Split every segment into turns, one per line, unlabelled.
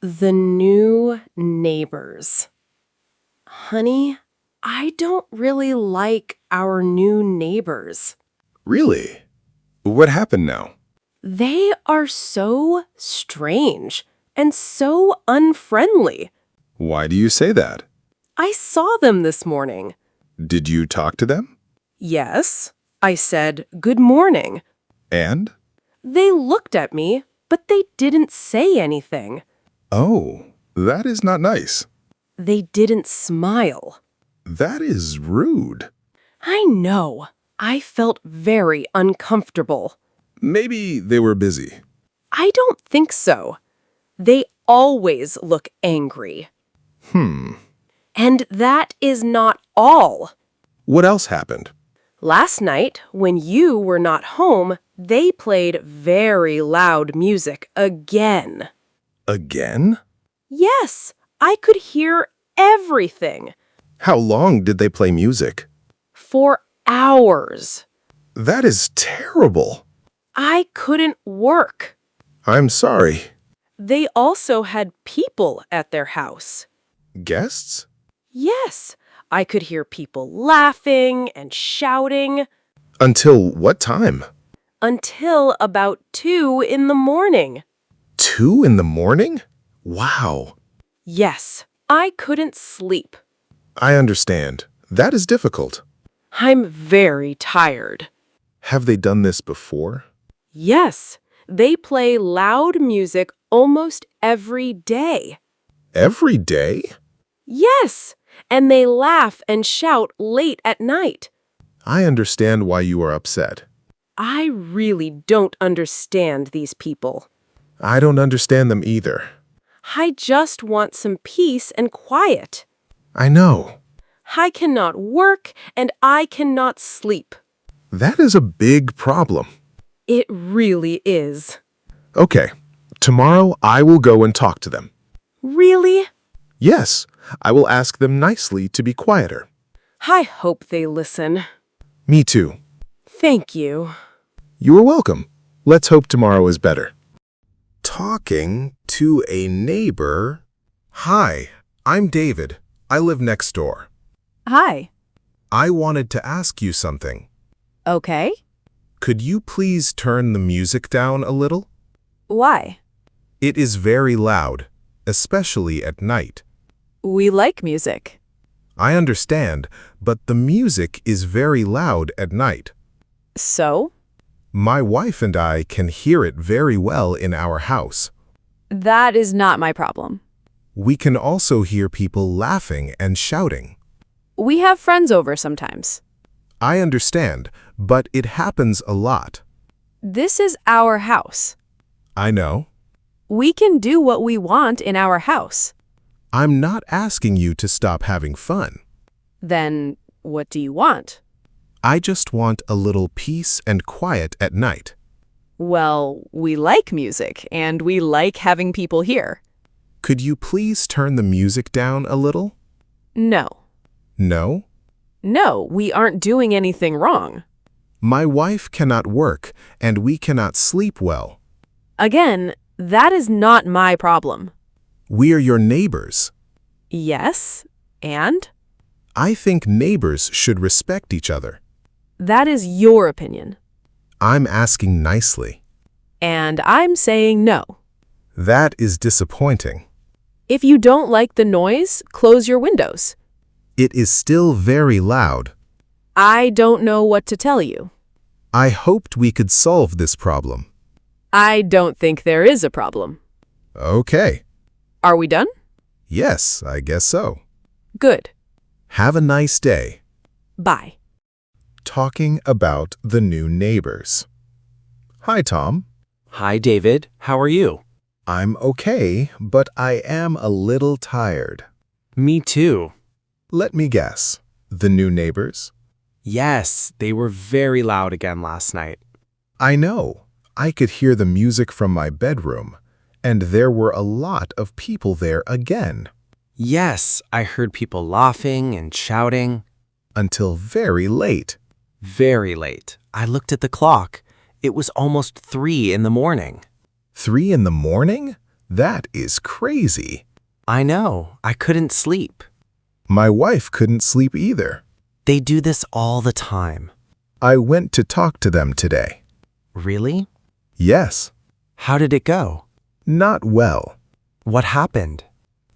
The new neighbors. Honey, I don't really like our new neighbors.
Really? What happened now?
They are so strange and so unfriendly.
Why do you say that?
I saw them this morning.
Did you talk to them?
Yes, I said good morning.
And?
They looked at me, but they didn't say anything.
Oh, that is not nice.
They didn't smile.
That is rude.
I know. I felt very uncomfortable.
Maybe they were busy.
I don't think so. They always look angry. And that is not all.
What else happened?
Last night, when you were not home, they played very loud music again.
Again?
Yes, I could hear everything.
How long did they play music?
For hours.
That is terrible.
I couldn't work.
I'm sorry.
They also had people at their house.
Guests?
Yes, I could hear people laughing and shouting
Until what time?
until about 2 in the morning.
2 in the morning? Wow.
Yes, I couldn't sleep.
I understand. That is difficult.
I'm very tired.
Have they done this before?
Yes, they play loud music almost every day.
Every day?
Yes, and they laugh and shout late at night.
I understand why you are upset.
I really don't understand these people.
I don't understand them either.
I just want some peace and quiet.
I know.
I cannot work and I cannot sleep.
That is a big problem.
It really is.
Okay, tomorrow I will go and talk to them.
Really?
Yes, I will ask them nicely to be quieter.
I hope they listen.
Me too.
Thank you.
You are welcome. Let's hope tomorrow is better. Talking to a neighbor. Hi, I'm David. I live next door.
Hi.
I wanted to ask you something.
Okay.
Could you please turn the music down a little?
Why?
It is very loud, especially at night.
We like music.
I understand, but the music is very loud at night.
So?
My wife and I can hear it very well in our house.
That is not my problem.
We can also hear people laughing and shouting.
We have friends over sometimes.
I understand, but it happens a lot.
This is our house.
I know.
We can do what we want in our house.
I'm not asking you to stop having fun.
Then what do you want?
I just want a little peace and quiet at night.
Well, we like music and we like having people here.
Could you please turn the music down a little?
No.
No?
No, we aren't doing anything wrong.
My wife cannot work and we cannot sleep well.
Again, that is not my problem.
We're your neighbors.
Yes, and?
I think neighbors should respect each other.
That is your opinion.
I'm asking nicely.
And I'm saying no.
That is disappointing.
If you don't like the noise, close your windows.
It is still very loud.
I don't know what to tell you.
I hoped we could solve this problem.
I don't think there is a problem.
Okay.
Are we done?
Yes, I guess so.
Good.
Have a nice day.
Bye.
Talking about the new neighbors. Hi, Tom.
Hi, David. How are you?
I'm okay, but I am a little tired.
Me too.
Let me guess. The new neighbors?
Yes, they were very loud again last night.
I know. I could hear the music from my bedroom, and there were a lot of people there again.
Yes, I heard people laughing and shouting.
Until very late.
Very late. I looked at the clock. It was almost 3 in the morning.
3 in the morning? That is crazy.
I know. I couldn't sleep.
My wife couldn't sleep either.
They do this all the time.
I went to talk to them today.
Really?
Yes,
How did it go?
not well.
What happened?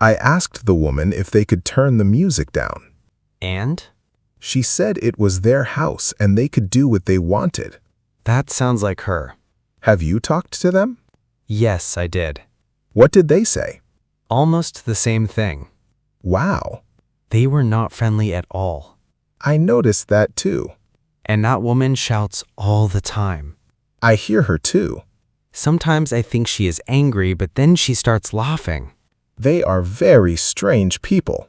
I asked the woman if they could turn the music down.
And?
She said it was their house and they could do what they wanted.
That sounds like her.
Have you talked to them?
Yes, I did.
What did they say?
Almost the same thing.
Wow,
They were not friendly at all.
I noticed that too.
And that woman shouts all the time.
I hear her too.
Sometimes I think she is angry, but then she starts laughing.
They are very strange people.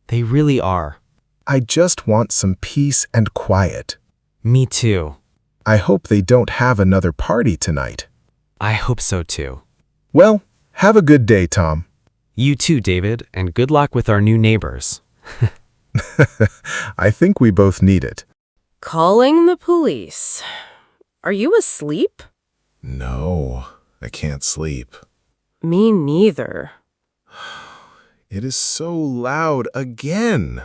They really are.
I just want some peace and quiet.
Me too.
I hope they don't have another party tonight.
I hope so too.
Well, have a good day, Tom.
You too, David, and good luck with our new neighbors.
I think we both need it.
Calling the police. Are you asleep?
No, I can't sleep.
Me neither.
It is so loud again.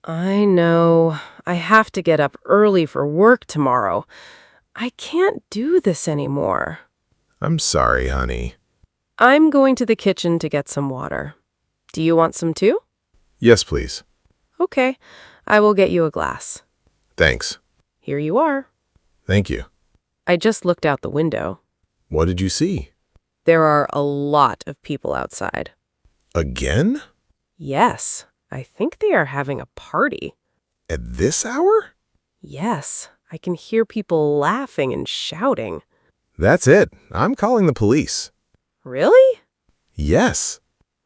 I know. I have to get up early for work tomorrow. I can't do this anymore.
I'm sorry, honey.
I'm going to the kitchen to get some water. Do you want some too?
Yes, please.
Okay, I will get you a glass.
Thanks.
Here you are.
Thank you.
I just looked out the window.
What did you see?
There are a lot of people outside.
Again?
Yes, I think they are having a party.
At this hour?
Yes, I can hear people laughing and shouting.
That's it. I'm calling the police.
Really?
Yes.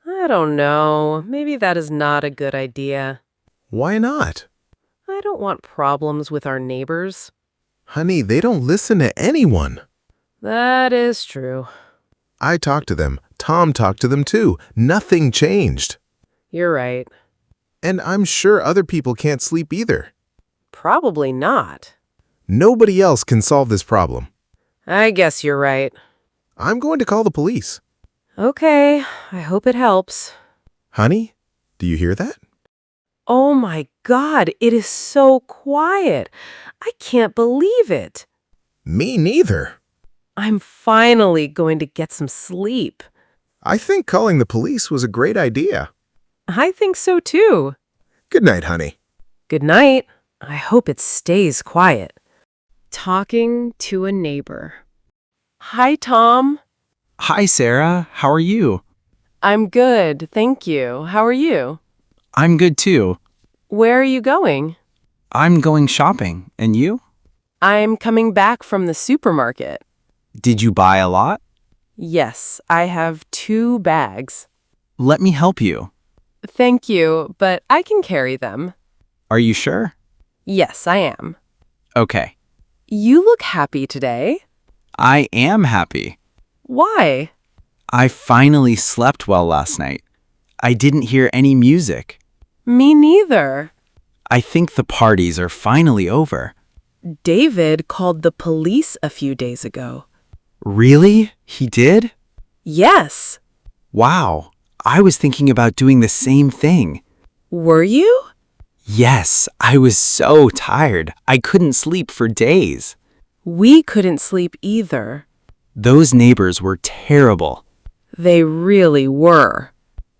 I don't know. Maybe that is not a good idea.
Why not?
I don't want problems with our neighbors.
Honey, they don't listen to anyone.
That is true.
I talked to them. Tom talked to them too. Nothing changed.
You're right.
And I'm sure other people can't sleep either.
Probably not.
Nobody else can solve this problem.
I guess you're right.
I'm going to call the police.
Okay, I hope it helps.
Honey, do you hear that?
Oh my God, it is so quiet. I can't believe it.
Me neither.
I'm finally going to get some sleep.
I think calling the police was a great idea.
I think so too.
Good night, honey.
Good night. I hope it stays quiet. Talking to a neighbor. Hi, Tom.
Hi, Sarah. How are you?
I'm good, thank you. How are you?
I'm good too.
Where are you going?
I'm going shopping. And you?
I'm coming back from the supermarket.
Did you buy a lot?
Yes, I have 2 bags.
Let me help you.
Thank you, but I can carry them.
Are you sure?
Yes, I am.
Okay.
You look happy today.
I am happy.
Why?
I finally slept well last night. I didn't hear any music.
Me neither.
I think the parties are finally over.
David called the police a few days ago.
Really? He did?
Yes.
Wow. I was thinking about doing the same thing.
Were you?
Yes, I was so tired. I couldn't sleep for days.
We couldn't sleep either.
Those neighbors were terrible.
They really were.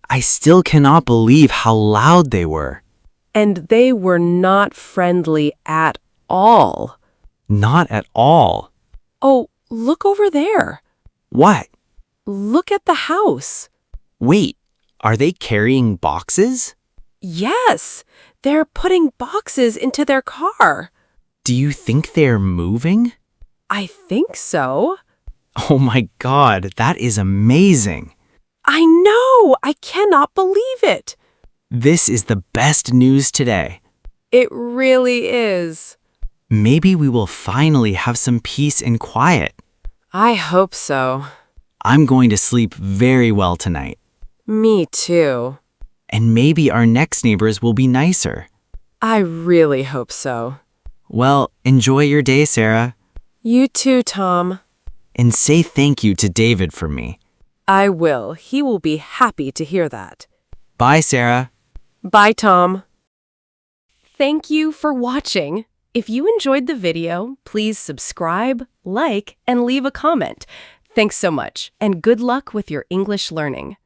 I still cannot believe how loud they were.
And they were not friendly at all.
Not at all.
Oh, look over there.
What?
Look at the house.
Wait, are they carrying boxes?
Yes, they're putting boxes into their car.
Do you think they're moving?
I think so.
Oh my God, that is amazing.
I know! I cannot believe it.
This is the best news today.
It really is.
Maybe we will finally have some peace and quiet.
I hope so.
I'm going to sleep very well tonight.
Me too.
And maybe our next neighbors will be nicer.
I really hope so.
Well, enjoy your day, Sarah.
You too, Tom.
And say thank you to David for me.
I will. He will be happy to hear that.
Bye, Sarah.
Bye, Tom. Thank you for watching. If you enjoyed the video, please subscribe, like, and leave a comment. Thanks so much, and good luck with your English learning.